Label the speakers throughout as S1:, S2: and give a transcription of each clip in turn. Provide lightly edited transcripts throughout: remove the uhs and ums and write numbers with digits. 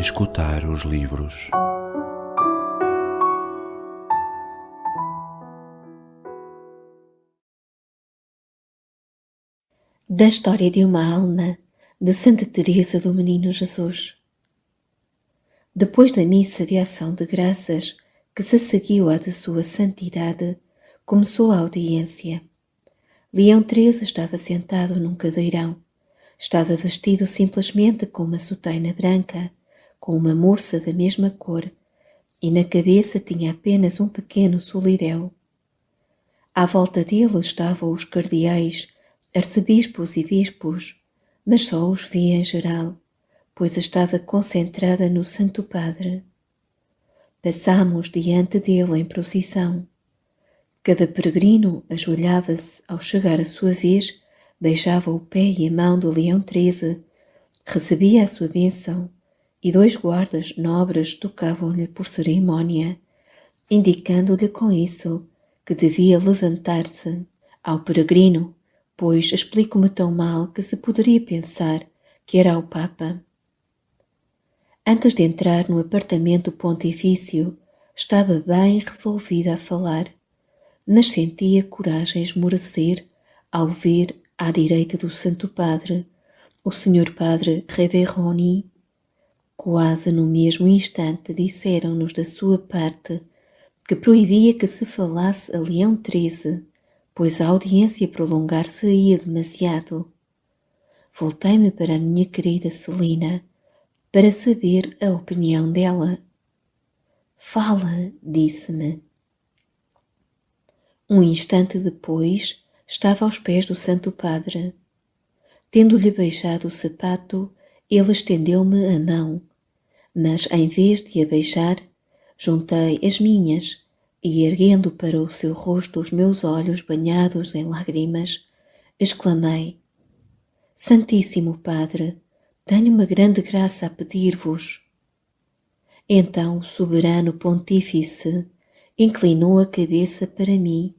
S1: escutar os livros.
S2: Da história de uma alma de Santa Teresa do Menino Jesus. Depois da missa de ação de graças que se seguiu à de sua santidade, começou a audiência. Leão XIII estava sentado num cadeirão. Estava vestido simplesmente com uma sotaina branca, com uma mursa da mesma cor, e na cabeça tinha apenas um pequeno solidéu. À volta dele estavam os cardeais, arcebispos e bispos, mas só os via em geral, pois estava concentrada no Santo Padre. Passámos diante dele em procissão. Cada peregrino ajoelhava-se ao chegar a sua vez, beijava o pé e a mão de Leão XIII, recebia a sua bênção, e 2 guardas nobres tocavam-lhe por cerimónia, indicando-lhe com isso que devia levantar-se. Ao peregrino, pois explico-me tão mal que se poderia pensar que era ao Papa. Antes de entrar no apartamento pontifício, estava bem resolvida a falar, mas sentia coragem esmorecer ao ver à direita do Santo Padre o Sr. Padre Reveroni. Quase no mesmo instante disseram-nos da sua parte que proibia que se falasse a Leão XIII, pois a audiência prolongar-se-ia demasiado. Voltei-me para a minha querida Celina para saber a opinião dela. Fala, disse-me. Um instante depois, estava aos pés do Santo Padre. Tendo-lhe beijado o sapato, ele estendeu-me a mão, mas em vez de a beijar, juntei as minhas e, erguendo para o seu rosto os meus olhos banhados em lágrimas, exclamei: Santíssimo Padre, tenho uma grande graça a pedir-vos. Então o soberano pontífice inclinou a cabeça para mim,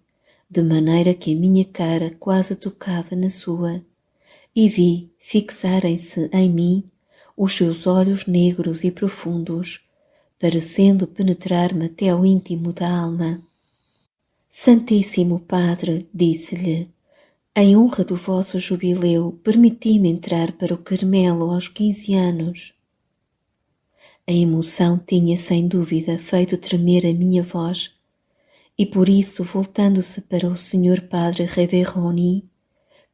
S2: de maneira que a minha cara quase tocava na sua, e vi fixarem-se em mim os seus olhos negros e profundos, parecendo penetrar-me até ao íntimo da alma. Santíssimo Padre, disse-lhe, em honra do vosso jubileu, permiti-me entrar para o Carmelo aos 15 anos. A emoção tinha, sem dúvida, feito tremer a minha voz, e por isso, voltando-se para o Sr. Padre Reveroni,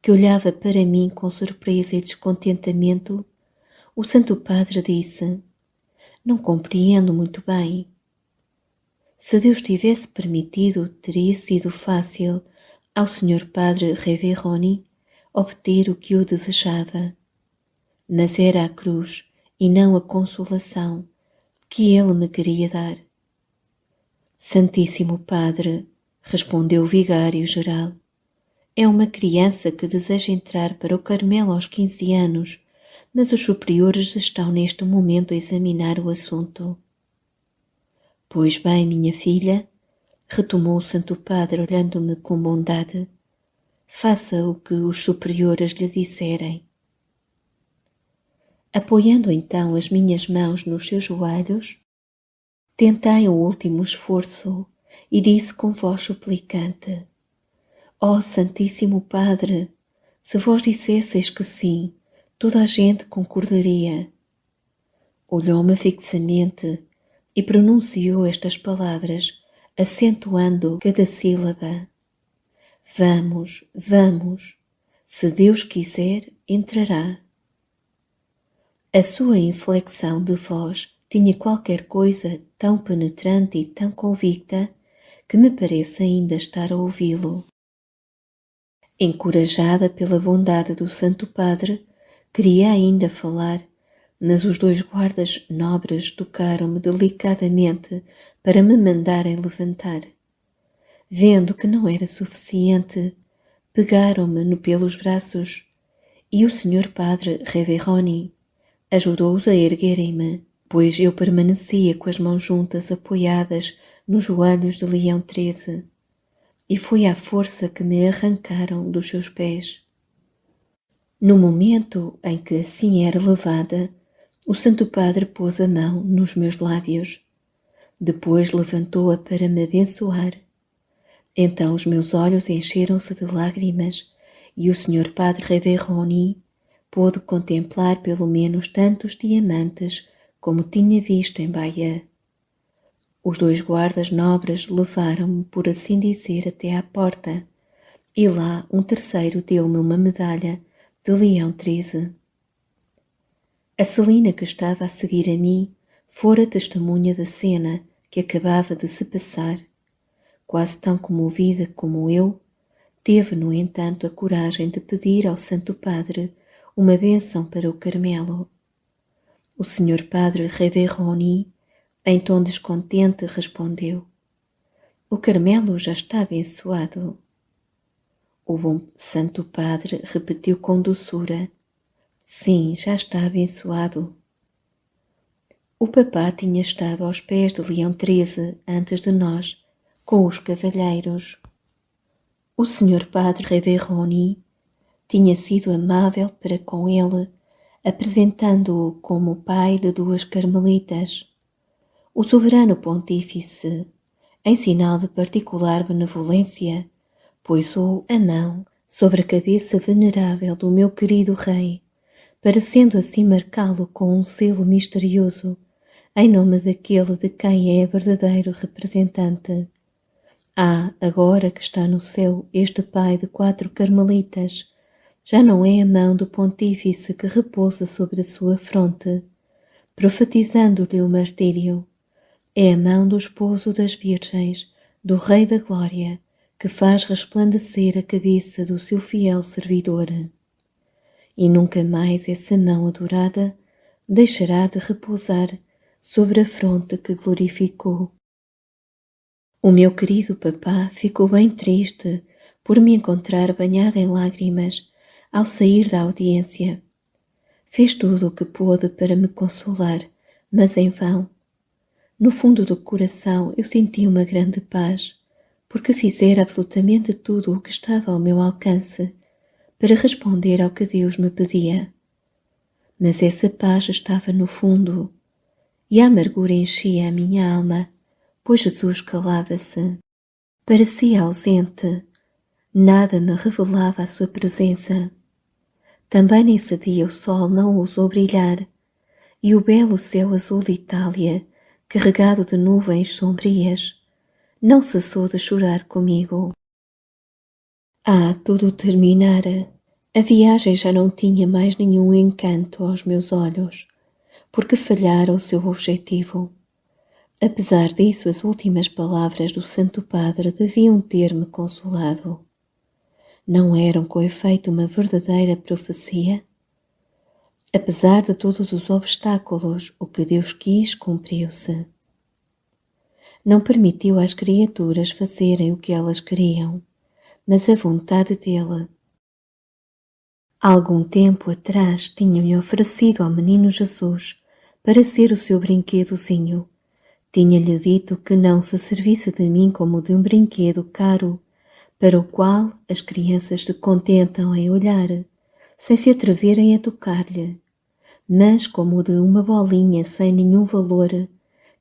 S2: que olhava para mim com surpresa e descontentamento, o Santo Padre disse: Não compreendo muito bem. Se Deus tivesse permitido, teria sido fácil ao Sr. Padre Reveroni obter o que eu desejava. Mas era a cruz e não a consolação que ele me queria dar. Santíssimo Padre, respondeu o vigário-geral, é uma criança que deseja entrar para o Carmelo aos 15 anos, mas os superiores estão neste momento a examinar o assunto. Pois bem, minha filha, retomou o Santo Padre olhando-me com bondade, faça o que os superiores lhe disserem. Apoiando então as minhas mãos nos seus joelhos, tentei um último esforço e disse com voz suplicante: Ó Santíssimo Padre, se vós dissesseis que sim, toda a gente concordaria. Olhou-me fixamente e pronunciou estas palavras, acentuando cada sílaba. Vamos, vamos, se Deus quiser, entrará. A sua inflexão de voz tinha qualquer coisa tão penetrante e tão convicta que me parece ainda estar a ouvi-lo. Encorajada pela bondade do Santo Padre, queria ainda falar, mas os 2 guardas nobres tocaram-me delicadamente para me mandarem levantar. Vendo que não era suficiente, pegaram-me pelos braços e o Sr. Padre Reveroni ajudou-os a erguerem-me, pois eu permanecia com as mãos juntas apoiadas nos joelhos de Leão XIII, e foi à força que me arrancaram dos seus pés. No momento em que assim era levada, O Santo Padre pôs a mão nos meus lábios. Depois levantou-a para me abençoar. Então os meus olhos encheram-se de lágrimas e o Sr. Padre Reveroni pôde contemplar pelo menos tantos diamantes como tinha visto em Bahia. Os 2 guardas nobres levaram-me, por assim dizer, até à porta, e lá um terceiro deu-me uma medalha de Leão XIII. A Celina, que estava a seguir a mim, fora testemunha da cena que acabava de se passar. Quase tão comovida como eu, teve, no entanto, a coragem de pedir ao Santo Padre uma bênção para o Carmelo. O Sr. Padre Reveroni, em tom descontente, respondeu: "O Carmelo já está abençoado." O bom Santo Padre repetiu com doçura: "Sim, já está abençoado." O papá tinha estado aos pés de Leão XIII antes de nós, com os cavalheiros. O Sr. Padre Reveroni tinha sido amável para com ele, apresentando-o como o pai de 2 carmelitas. O soberano pontífice, em sinal de particular benevolência, pôs a mão sobre a cabeça venerável do meu querido rei, parecendo assim marcá-lo com um selo misterioso, em nome daquele de quem é verdadeiro representante. Agora que está no céu este pai de 4 carmelitas, já não é a mão do pontífice que repousa sobre a sua fronte, profetizando-lhe o martírio. É a mão do esposo das virgens, do Rei da Glória, que faz resplandecer a cabeça do seu fiel servidor. E nunca mais essa mão adorada deixará de repousar sobre a fronte que glorificou. O meu querido papá ficou bem triste por me encontrar banhada em lágrimas ao sair da audiência. Fez tudo o que pôde para me consolar, mas em vão. No fundo do coração eu senti uma grande paz, porque fizera absolutamente tudo o que estava ao meu alcance para responder ao que Deus me pedia. Mas essa paz estava no fundo, e a amargura enchia a minha alma, pois Jesus calava-se. Parecia ausente, nada me revelava a sua presença. Também nesse dia o sol não ousou brilhar, e o belo céu azul de Itália, carregado de nuvens sombrias, não cessou de chorar comigo. Tudo terminara. A viagem já não tinha mais nenhum encanto aos meus olhos, porque falhara o seu objetivo. Apesar disso, as últimas palavras do Santo Padre deviam ter-me consolado. Não eram, com efeito, uma verdadeira profecia? Apesar de todos os obstáculos, o que Deus quis cumpriu-se. Não permitiu às criaturas fazerem o que elas queriam, mas a vontade dele. Há algum tempo atrás tinha-me oferecido ao menino Jesus para ser o seu brinquedozinho. Tinha-lhe dito que não se servisse de mim como de um brinquedo caro, para o qual as crianças se contentam em olhar, sem se atreverem a tocar-lhe, mas como de uma bolinha sem nenhum valor,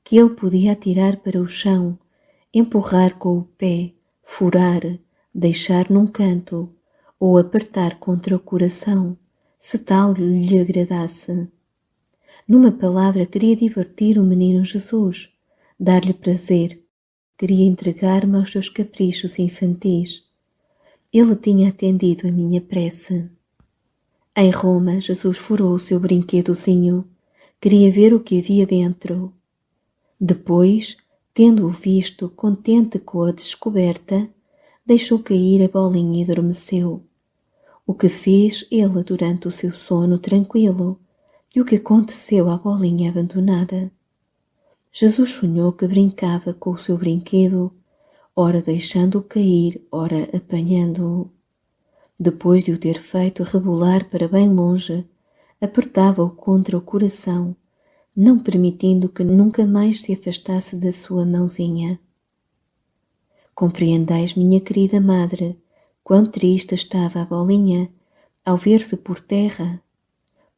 S2: que ele podia atirar para o chão, empurrar com o pé, furar, deixar num canto, ou apertar contra o coração, se tal lhe agradasse. Numa palavra, queria divertir o menino Jesus, dar-lhe prazer, queria entregar-me aos seus caprichos infantis. Ele tinha atendido a minha prece. Em Roma, Jesus furou o seu brinquedozinho, queria ver o que havia dentro. Depois, tendo-o visto, contente com a descoberta, deixou cair a bolinha e adormeceu. O que fez ele durante o seu sono tranquilo e o que aconteceu à bolinha abandonada. Jesus sonhou que brincava com o seu brinquedo, ora deixando-o cair, ora apanhando-o. Depois de o ter feito rebolar para bem longe, apertava-o contra o coração, não permitindo que nunca mais se afastasse da sua mãozinha. Compreendeis, minha querida madre, quão triste estava a bolinha ao ver-se por terra.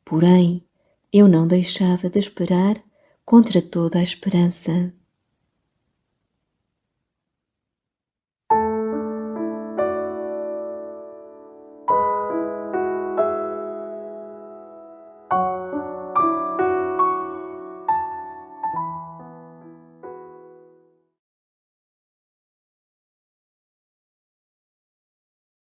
S2: Porém, eu não deixava de esperar contra toda a esperança.